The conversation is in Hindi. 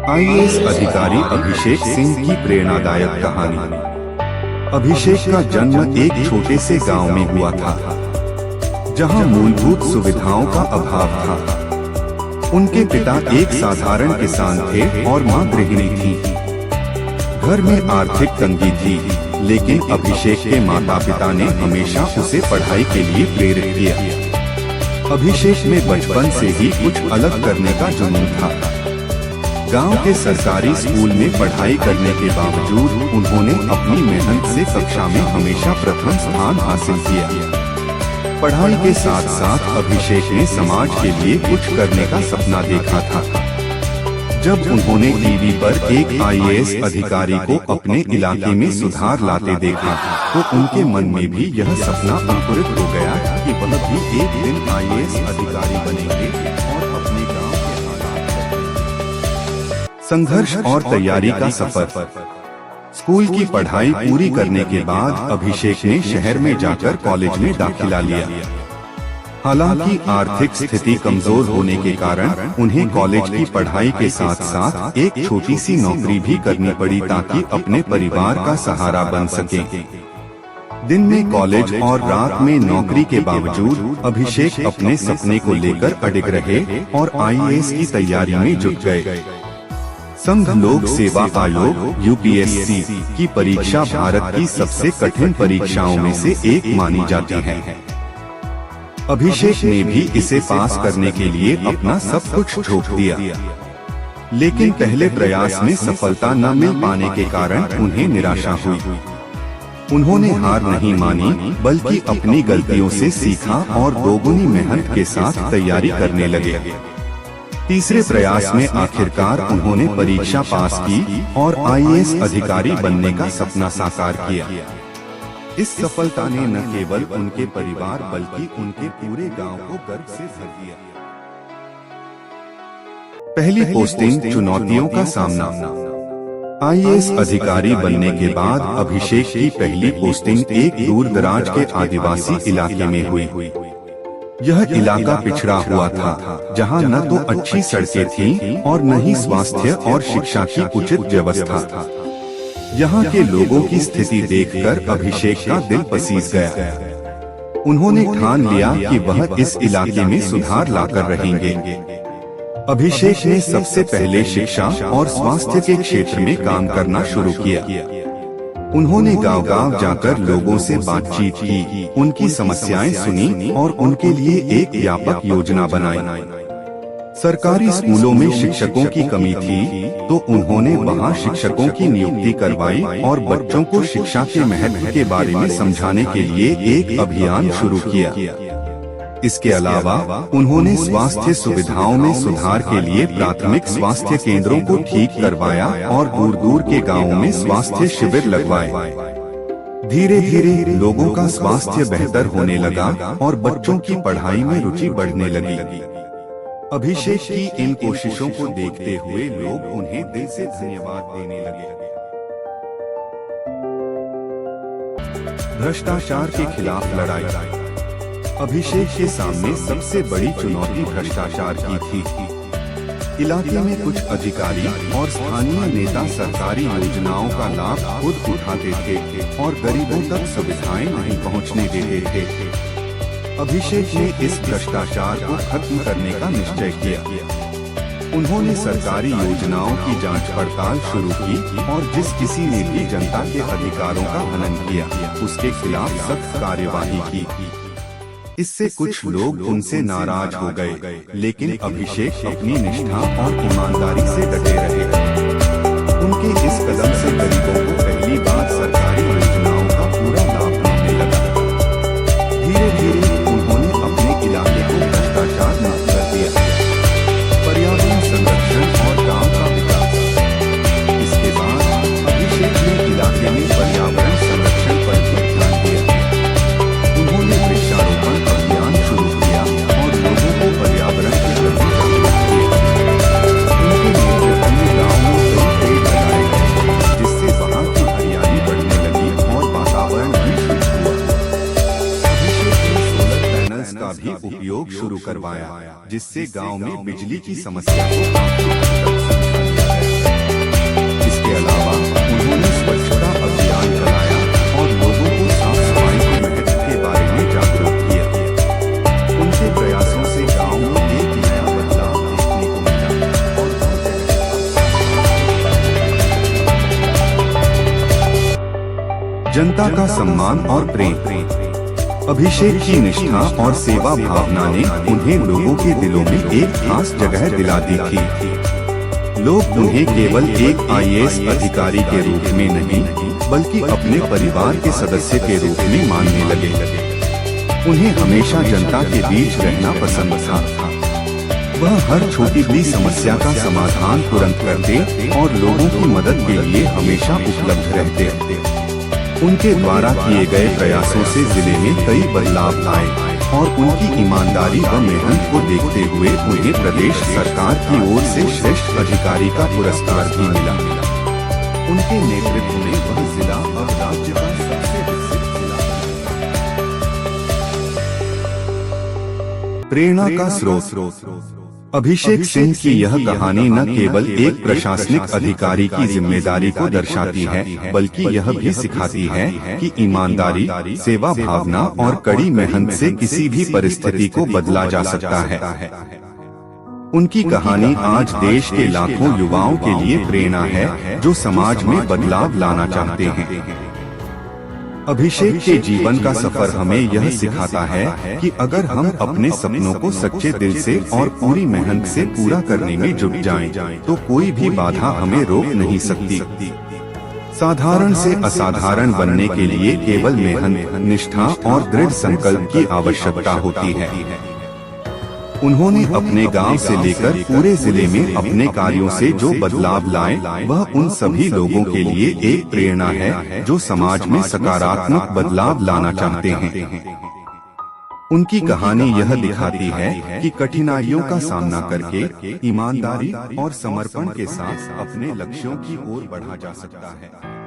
आईएएस अधिकारी अभिषेक सिंह की प्रेरणादायक कहानी। अभिषेक का जन्म एक छोटे से गांव में हुआ था, जहां मूलभूत सुविधाओं का अभाव था। उनके पिता एक साधारण किसान थे और मां गृहिणी थी। घर में आर्थिक तंगी थी, लेकिन अभिषेक के माता पिता ने हमेशा उसे पढ़ाई के लिए प्रेरित किया। अभिषेक में बचपन से ही कुछ अलग करने का जुनून था। गांव के सरकारी स्कूल में पढ़ाई करने के बावजूद उन्होंने अपनी मेहनत से कक्षा में हमेशा प्रथम स्थान हासिल किया। पढ़ाई के साथ साथ अभिषेक ने समाज के लिए कुछ करने का सपना देखा था। जब उन्होंने टीवी पर एक आईएएस अधिकारी को अपने इलाके में सुधार लाते देखा, तो उनके मन में भी यह सपना अंकुरित हो गया कि वह भी एक दिन आईएएस अधिकारी बनेंगे और अपने गांव के हालात बदलेंगे। संघर्ष और तैयारी का सफर। स्कूल की पढ़ाई पूरी करने के बाद अभिषेक ने शहर में जाकर कॉलेज में दाखिला लिया। हालांकि आर्थिक स्थिति कमजोर होने के कारण उन्हें कॉलेज की पढ़ाई के साथ साथ एक छोटी सी नौकरी भी करनी पड़ी ताकि अपने परिवार का सहारा बन सके। दिन में कॉलेज और रात में नौकरी के बावजूद अभिषेक अपने सपने को लेकर अडिग रहे और आईएएस की तैयारी में जुट गए। संघ लोक सेवा आयोग यूपीएससी की परीक्षा भारत की सबसे कठिन परीक्षाओं में से एक मानी जाती है। अभिषेक ने भी इसे पास करने के लिए अपना सब कुछ झोंक दिया, लेकिन पहले प्रयास में सफलता न मिल पाने के कारण उन्हें निराशा हुई। उन्होंने हार नहीं मानी, बल्कि अपनी गलतियों से सीखा और दोगुनी मेहनत के साथ तैयारी करने लगे। तीसरे प्रयास में आखिरकार उन्होंने परीक्षा पास की और आईएएस अधिकारी बनने का सपना साकार किया। इस सफलता ने न केवल उनके परिवार बल्कि उनके पूरे गांव को गर्व से भर दिया। पहली पोस्टिंग, चुनौतियों का सामना। आईएएस अधिकारी बनने के बाद अभिषेक की पहली पोस्टिंग एक दूर दराज के आदिवासी इलाके में हुई। यह इलाका पिछड़ा हुआ था, जहां न तो अच्छी सड़कें थीं और न ही स्वास्थ्य और शिक्षा की उचित व्यवस्था था। यहाँ के लोगों की स्थिति देखकर अभिषेक का दिल पसीज गया। उन्होंने ठान लिया कि वह इस इलाके में सुधार लाकर रहेंगे। अभिषेक ने सबसे पहले शिक्षा और स्वास्थ्य के क्षेत्र में काम करना शुरू किया। उन्होंने गांव-गांव जाकर लोगों से बातचीत की, उनकी समस्याएं सुनी और उनके लिए एक व्यापक योजना बनाई। सरकारी स्कूलों में शिक्षकों की कमी थी, तो उन्होंने वहां शिक्षकों की नियुक्ति करवाई और बच्चों को शिक्षा के महत्व के बारे में समझाने के लिए एक अभियान शुरू किया। इसके अलावा उन्होंने स्वास्थ्य सुविधाओं में सुधार के लिए प्राथमिक स्वास्थ्य केंद्रों को ठीक करवाया और दूर-दूर के गांवों में स्वास्थ्य शिविर लगवाए। धीरे धीरे लोगों का स्वास्थ्य बेहतर होने लगा और बच्चों की पढ़ाई में रुचि बढ़ने लगी। अभिषेक की इन कोशिशों को देखते हुए लोग उन्हें दिल से धन्यवाद देने लगे। भ्रष्टाचार के खिलाफ लड़ाई। अभिषेक के सामने सबसे बड़ी चुनौती भ्रष्टाचार की थी। इलाके में कुछ अधिकारी और स्थानीय नेता सरकारी योजनाओं का लाभ खुद उठाते थे और गरीबों तक सुविधाएं नहीं पहुंचने देते थे। अभिषेक ने इस भ्रष्टाचार को खत्म करने का निश्चय किया। उन्होंने सरकारी योजनाओं की जांच पड़ताल शुरू की और जिस किसी ने भी जनता के अधिकारों का हनन किया, उसके खिलाफ सख्त कार्यवाही की। इससे कुछ लोग उनसे नाराज हो गए, लेकिन अभिषेक अपनी निष्ठा और ईमानदारी से डटे रहे। उनके इस कदम से गरीबों को पहली बार सरकारी योजनाओं का पूरा लाभ मिलने लगा। धीरे धीरे उन्होंने अपने इलाके को भ्रष्टाचार मुक्त कर दिया। पर्यावरण संरक्षण और गांव का विकास। इसके बाद अभिषेक ने इलाके में पर्यावरण संरक्षण पर भी ध्यान दिया। उन्होंने वृक्षारोपण अभियान शुरू किया और लोगों को पर्यावरण के प्रति जागरूक किया। उनके नेतृत्व में गाँव में कई पेड़ लगाए गए, जिससे वहाँ की हरियाली बढ़ने लगी और वातावरण भी शुद्ध हुआ। अभिषेक ने सोलर पैनल्स का भी उपयोग शुरू करवाया, जिससे गाँव में बिजली की समस्या को काफी हद तक सुलझा दिया गया। जनता का सम्मान और प्रेम। अभिषेक की निष्ठा और सेवा भावना ने उन्हें लोगों के दिलों में एक खास जगह दिला दी थी। लोग उन्हें केवल एक IAS अधिकारी के रूप में नहीं, बल्कि अपने परिवार के सदस्य के रूप में मानने लगे। उन्हें हमेशा जनता के बीच रहना पसंद था। वह हर छोटी बड़ी समस्या का समाधान तुरंत करते और लोगों की मदद के लिए हमेशा उपलब्ध रहते। उनके द्वारा किए गए प्रयासों से जिले में कई बदलाव आए और उनकी ईमानदारी व मेहनत को देखते हुए उन्हें प्रदेश सरकार की ओर से श्रेष्ठ अधिकारी का पुरस्कार भी मिला। उनके नेतृत्व में वह जिला अब राज्य का सबसे विकसित जिला। प्रेरणा का स्रोत। अभिषेक सिंह की यह कहानी न केवल एक प्रशासनिक अधिकारी की जिम्मेदारी को दर्शाती है, बल्कि यह भी सिखाती है कि ईमानदारी, सेवा भावना और कड़ी मेहनत से किसी भी परिस्थिति को बदला जा सकता है। उनकी कहानी आज देश के लाखों युवाओं के लिए प्रेरणा है जो समाज में बदलाव लाना चाहते हैं। अभिषेक के जीवन का सफर हमें यह सिखाता है कि अगर हम अपने सपनों को सच्चे दिल से और पूरी मेहनत से पूरा करने में जुट जाएं, तो कोई भी बाधा हमें रोक नहीं सकती। साधारण से असाधारण बनने के लिए केवल मेहनत, निष्ठा और दृढ़ संकल्प की आवश्यकता होती है। उन्होंने अपने गांव से लेकर पूरे जिले में अपने कार्यों से जो बदलाव लाए, वह उन सभी लोगों के लिए एक प्रेरणा है जो समाज में सकारात्मक बदलाव लाना चाहते हैं। उनकी कहानी यह दिखाती है कि कठिनाइयों का सामना करके ईमानदारी और समर्पण के साथ अपने लक्ष्यों की ओर बढ़ा जा सकता है।